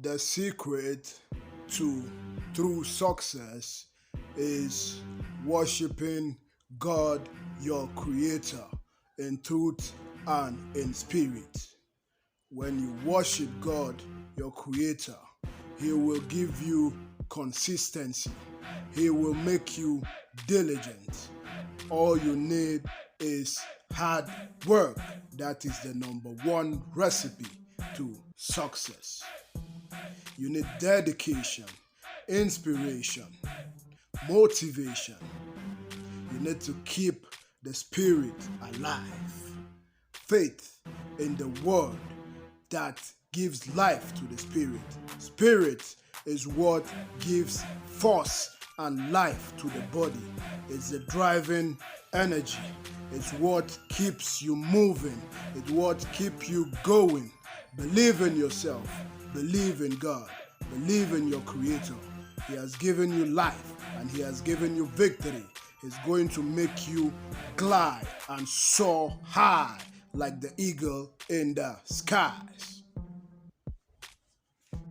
The secret to true success is worshiping God, your Creator, in truth and in spirit. When you worship God, your Creator, He will give you consistency. He will make you diligent. All you need is hard work. That is the number one recipe to success. You need dedication, inspiration, motivation. You need to keep the spirit alive. Faith in the word that gives life to the spirit. Spirit is what gives force and life to the body. It's the driving energy. It's what keeps you moving. It's what keeps you going. Believe in yourself. Believe in God. Believe in your Creator. He has given you life and He has given you victory. He's going to make you glide and soar high like the eagle in the skies.